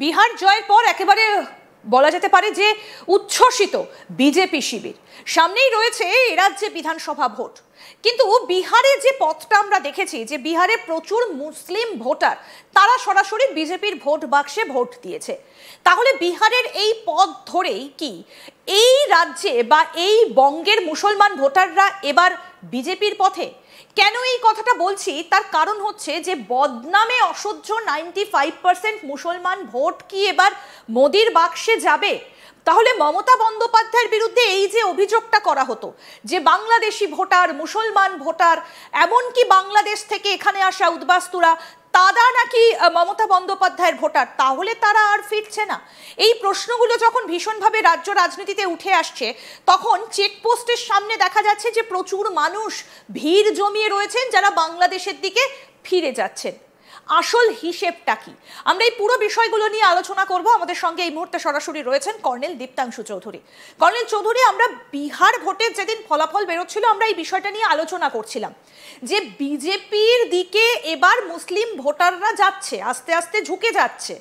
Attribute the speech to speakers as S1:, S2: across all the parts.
S1: বিহার জয়ের পর একেবারে বলা যেতে পারে যে উচ্ছ্বসিত বিজেপি শিবির। সামনেই রয়েছে এ রাজ্যে বিধানসভা ভোট, কিন্তু বিহারে যে পথটা আমরা দেখেছি যে বিহারে প্রচুর মুসলিম ভোটার তারা সরাসরি বিজেপির ভোট বাক্সে ভোট দিয়েছে। তাহলে বিহারের এই পথ ধরেই কি এই রাজ্যে বা এই বঙ্গের মুসলমান ভোটাররা এবার বিজেপির পথে? কেন এই কথাটা বলছি তার কারণ হচ্ছে যে বদনামে অসহ্য 95% মুসলমান ভোট কি এবার মোদির বাক্সে যাবে? তাহলে মমতা বন্দ্যোপাধ্যায়ের বিরুদ্ধে এই যে অভিযোগটা করা হতো যে বাংলাদেশি ভোটার, মুসলমান ভোটার, এমনকি বাংলাদেশ থেকে এখানে আসা উদ্বাস্তুরা তারা নাকি মমতা বন্দ্যোপাধ্যায়ের ভোটার, তাহলে তারা আর ফিরছে না। এই প্রশ্নগুলো যখন ভীষণভাবে রাজ্য রাজনীতিতে উঠে আসছে তখন চেকপোস্টের সামনে দেখা যাচ্ছে যে প্রচুর মানুষ ভিড় জমিয়ে রয়েছেন যারা বাংলাদেশের দিকে ফিরে যাচ্ছেন। আসল হিসেবটা কি? আমরা এই পুরো বিষয়গুলো নিয়ে আলোচনা করব। আমাদের সঙ্গে এই মুহূর্তে সরাসরি রয়েছেন কর্নেল দীপ্তাংশু চৌধুরী। কর্নেল চৌধুরী, আমরা বিহার ভোটের যেদিন ফলাফল বেরোচ্ছিল আমরা এই বিষয়টা নিয়ে আলোচনা করছিলাম যে বিজেপির দিকে এবার মুসলিম ভোটাররা যাচ্ছে, আস্তে আস্তে ঝুঁকে যাচ্ছে।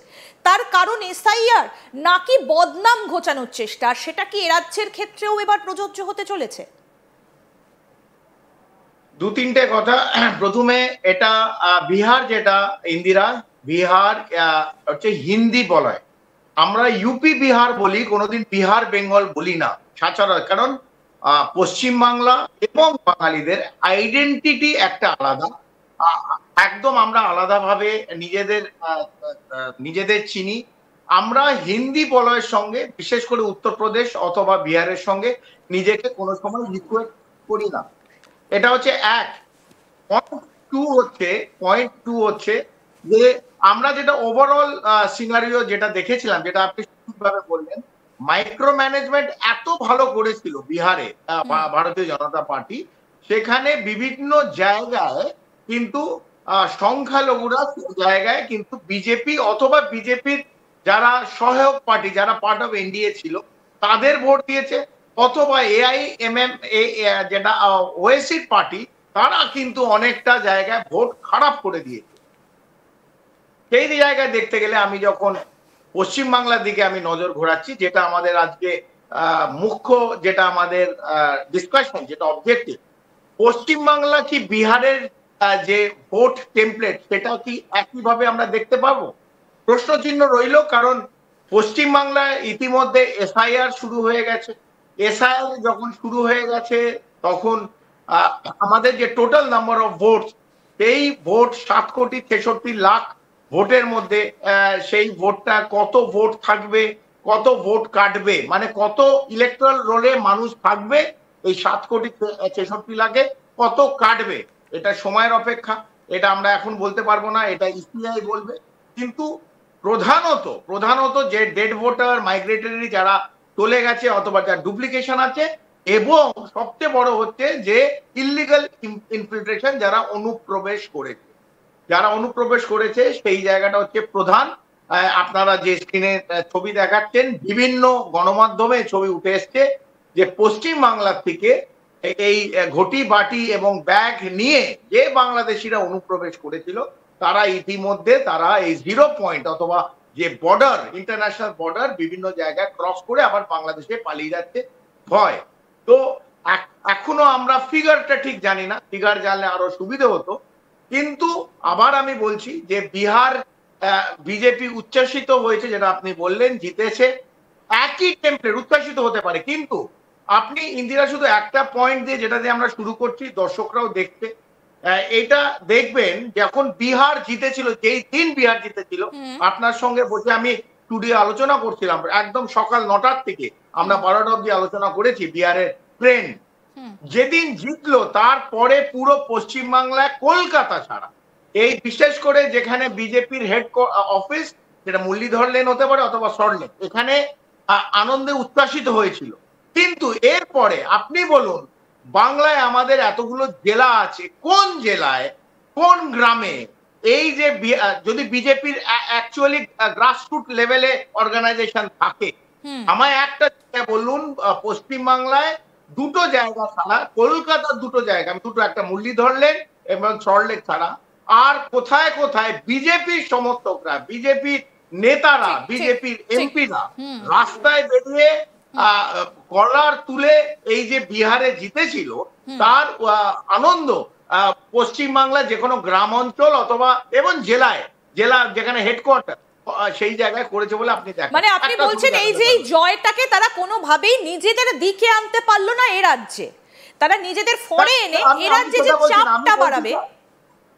S1: তার কারণ এসআইআর নাকি বদনাম ঘোচানোর চেষ্টা? সেটা কি এ রাজ্যের ক্ষেত্রেও এবার প্রযোজ্য হতে চলেছে?
S2: দু তিনটে কথা। প্রথমে এটা বিহার, যেটা ইন্দিরা, বিহার হচ্ছে হিন্দি বলয়। আমরা ইউপি বিহার বলি, কোনোদিন বিহার বেঙ্গল বলি না সচরাচর, কারণ পশ্চিম বাংলা এবং বাঙালিদের আইডেন্টিটি একটা আলাদা। একদম আমরা আলাদাভাবে নিজেদের চিনি। আমরা হিন্দি বলয়ের সঙ্গে, বিশেষ করে উত্তরপ্রদেশ অথবা বিহারের সঙ্গে নিজেকে কোনো সময় ইকুয়েট করি না। এটা হচ্ছে এক। পয়েন্ট টু হচ্ছে যে আমরা যেটা ওভারঅল সিনারিও যেটা দেখেছিলাম, যেটা আপনি সঠিকভাবে বললেন, মাইক্রো ম্যানেজমেন্ট এত ভালো করেছিল বিহারে ভারতীয় জনতা পার্টি, সেখানে বিভিন্ন জায়গায় কিন্তু সংখ্যালঘুরা জায়গায় কিন্তু বিজেপি অথবা বিজেপির যারা সহায়ক পার্টি, যারা পার্ট অফ এনডিএ ছিল, তাদের ভোট দিয়েছে, অথবা এআইএমএম যেটা ওএসসি পার্টি, তারা কিন্তু অনেকটা জায়গায় ভোট খারাপ করে দিয়েছে। সেই জায়গায় দেখতে গেলে আমি যখন পশ্চিমবাংলার দিকে আমি নজর ঘোরাচ্ছি, যেটা আমাদের আজকে মুখ্য, যেটা আমাদের ডিসকাশন, যেটা অবজেক্টিভ, পশ্চিমবাংলা কি বিহারের যে ভোট টেমপ্লেট সেটা কি একইভাবে আমরা দেখতে পাবো? প্রশ্নচিহ্ন রইল, কারণ পশ্চিমবাংলায় ইতিমধ্যে এসআইআর শুরু হয়ে গেছে। এসআইআর যখন শুরু হয়ে গেছে তখন আমাদের যে টোটাল নাম্বার অফ ভোট, সেই ভোট 7,63,00,000 ভোটের মধ্যে সেই ভোটটা কত ভোট থাকবে, কত ভোট কাটবে, মানে কত ইলেকট্রাল রোলে মানুষ থাকবে, এই 7,63,00,000-এ কত কাটবে, এটা সময়ের অপেক্ষা। এটা আমরা এখন বলতে পারবো না, এটা ইসিআই বলবে। কিন্তু প্রধানত যে ডেড ভোটার, মাইগ্রেটরি যারা চলে গেছে অথবা যার ডুপ্লিকেশন আছে, এবং সবচেয়ে বড় হচ্ছে যে ইলিগাল ইনফিল্ট্রেশন, যারা অনুপ্রবেশ করেছে সেই জায়গাটা হচ্ছে প্রধান। আপনারা যে স্ক্রিনে ছবি দেখাচ্ছেন, বিভিন্ন গণমাধ্যমে ছবি উঠে এসছে যে পশ্চিম বাংলার থেকে এই ঘটি বাটি এবং ব্যাগ নিয়ে যে বাংলাদেশিরা অনুপ্রবেশ করেছিল, তারা ইতিমধ্যে তারা এই 0 পয়েন্ট অথবা যে বর্ডার, ইন্টারন্যাশনাল বর্ডার, বিভিন্ন জায়গায় ক্রস করে আবার বাংলাদেশে পালিয়ে যাচ্ছে ভয়। তো এখনো আমরা ফিগারটা ঠিক জানি না, ফিগার জানলে আরো সুবিধা হতো। কিন্তু আবার আমি বলছি যে বিহার বিজেপি উচ্ছ্বসিত হয়েছে, যেটা আপনি বললেন, জিতেছে। একই টেম্পলেট উচ্ছ্বসিত হতে পারে, কিন্তু আপনি ইন্দিরা শুধু একটা পয়েন্ট দিয়ে, যেটা দিয়ে আমরা শুরু করছি, দর্শকরাও দেখতে এটা দেখবেন, যখন বিহার জিতেছিল, যেই দিন বিহার জিতেছিল, আপনার সঙ্গে বসে আমি স্টুডিও আলোচনা করছিলাম, একদম সকাল 9টার থেকে আমরা 12টা অব্দি আলোচনা করেছি বিহারের ট্রেন্ড। যেদিন জিতলো তারপরে পুরো পশ্চিমবাংলায়, কলকাতা ছাড়া, এই বিশেষ করে যেখানে বিজেপির হেড অফিস, যেটা মুরলীধর লেন হতে পারে অথবা সরলেন, এখানে আনন্দে উচ্ছ্বাসিত হয়েছিল। কিন্তু এরপরে আপনি বলুন, বাংলায় আমাদের এতগুলো জেলা আছে, কোন জেলায়, কোন গ্রামে এই যে যদি বিজেপির অ্যাকচুয়ালি গ্রাসরুট লেভেলে অর্গানাইজেশন থাকে, আমায় একটা বলুন, পশ্চিমবাংলায় দুটো জায়গা ছাড়া, কলকাতার দুটো জায়গা, একটা মুরলীধর লেন এবং সল্টলেক ছাড়া, আর কোথায় কোথায় বিজেপির সমর্থকরা, বিজেপির নেতারা,
S1: ঠিক, ঠিক,
S2: বিজেপির
S1: ঠিক।
S2: এমপিরা রাস্তায় বেরিয়ে কলার তুলে এই যে বিহারে জিতেছিল তার আনন্দ পশ্চিম বাংলার যে কোনো গ্রাম অঞ্চল অথবা এবং জেলা যেখানে হেডকোয়ার্টার সেই জায়গায় করেছে বলে আপনি দেখেন।
S1: মানে আপনি বলছেন এই যে এই জয়টাকে তারা কোনোভাবেই নিজেদের দিকে আনতে পারলো না এ রাজ্যে, তারা নিজেদের ফরে এনে এ রাজ্যে যে চাপটা বাড়াবে।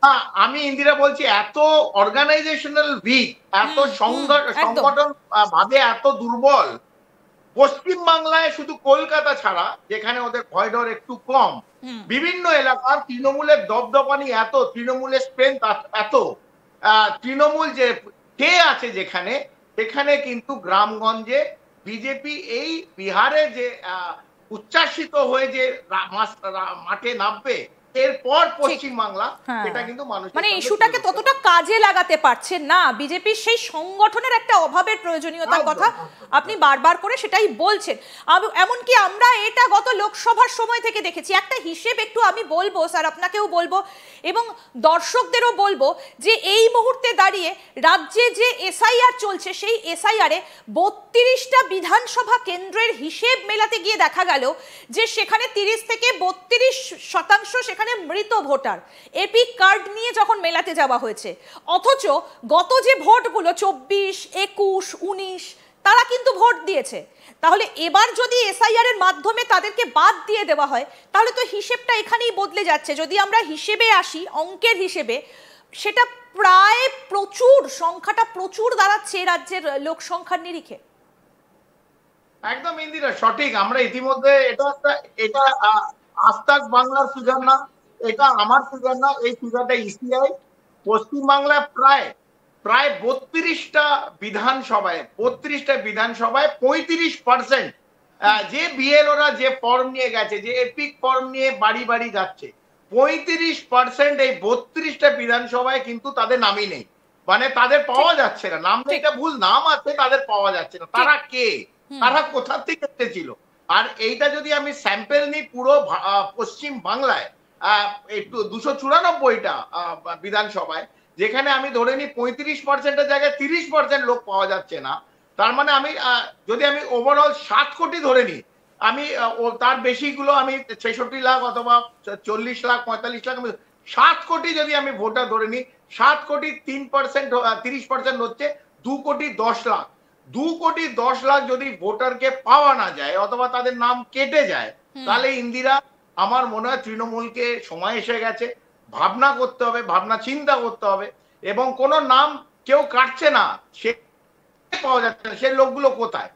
S2: হ্যাঁ, আমি ইন্দিরা বলছি এত অর্গানাইজেশনাল উইক, এত সংগঠন ভাবে এত দুর্বল পশ্চিম বাংলায়, শুধু কলকাতা ছাড়া যেখানে ওদের ভয় ডর একটু কম, বিভিন্ন এলাকার তৃণমূলের দপদপানি এত, তৃণমূলের স্ট্রেংথ এত, তৃণমূল যে কে আছে যেখানে সেখানে কিন্তু গ্রামগঞ্জে বিজেপি এই বিহারে যে উচ্ছ্বাসিত হয়ে যে মাঠে নামবে এরপর পশ্চিম বাংলা, এটা কিন্তু মানুষ
S1: মানে ইস্যুটাকে ততটা কাজে লাগাতে পারছে না বিজেপির, সেই সংগঠনের একটা অভাবের প্রয়োজনীয়তার কথা আপনি বারবার করে সেটাই বলছেন। এমনকি আমরা এটা গত লোকসভার সময় থেকে দেখেছি। একটা হিসেব একটু আমি বলবো স্যার, আপনাকেও বলবো এবং দর্শকদেরও বলবো যে এই মুহূর্তে দাঁড়িয়ে রাজ্যে যে এসআইআর চলছে সেই এসআইআরে 32টা বিধানসভা কেন্দ্রের হিসেব মেলাতে গিয়ে দেখা গেল যে সেখানে 30 থেকে 32% সেখানে মৃত ভোটার, এপিক কার্ড নিয়ে যখন মেলাতে যাওয়া হয়েছে। অথচ গত যে ভোটগুলো 24, 21, 19 তারা কিন্তু ভোট দিয়েছে। তাহলে এবার যদি এসআইআর এর মাধ্যমে তাদেরকে বাদ দিয়ে দেওয়া হয় তাহলে তো হিসেবটা এখানেই বদলে যাচ্ছে। যদি আমরা হিসেবে আসি, অঙ্কের হিসেবে, সেটা প্রায় প্রচুর, সংখ্যাটা প্রচুর দাঁড়াচ্ছে রাজ্যের লোক সংখ্যার নিরিখে।
S2: একদম ইন্দিরা সঠিক। আমরা ইতিমধ্যে এটা আজতাক বাংলার ফিগার না, এটা আমার ফিগার না, এই ফিগারটা ইসিআই। পশ্চিম বাংলায় প্রায় 32টা বিধানসভায় 35% যে বিএলওরা যে ফর্ম নিয়ে গেছে, যে এপিক ফর্ম নিয়ে বাড়ি বাড়ি যাচ্ছে, 35% এই 32টা বিধানসভায় কিন্তু তাদের নামই নেই। মানে তাদের পাওয়া যাচ্ছে না, নাম এটা ভুল, নাম আছে তাদের পাওয়া যাচ্ছে না। তারা কে, তারা কোথা থেকে এসেছিল? আর এইটা যদি আমি স্যাম্পল নিই পুরো পশ্চিম বাংলায় একটু 294টা বিধানসভায়, যেখানে আমি ধরে নিই 35%-এর জায়গায় 30% লোক পাওয়া যাচ্ছে না, তার মানে আমি যদি আমি ওভারঅল 7 কোটি ধরে নিই, আমি তার বেশিগুলো আমি 66 লাখ অথবা 40 লাখ 45 লাখ, 7 কোটি যদি আমি ভোটার ধরে নিই, 7 কোটি 3% 30% হচ্ছে 2 কোটি 10 লাখ। 2 কোটি 10 লাখ যদি ভোটারকে পাওয়া না যায় অথবা তাদের নাম কেটে যায়, তাহলে ইন্দিরা আমার মনে হয় তৃণমূলকে সময় এসে গেছে, ভাবনা করতে হবে, ভাবনা চিন্তা করতে হবে। এবং কোন নাম কেউ কাটছে না, সে পাওয়া যাচ্ছে না, সে লোকগুলো কোথায়?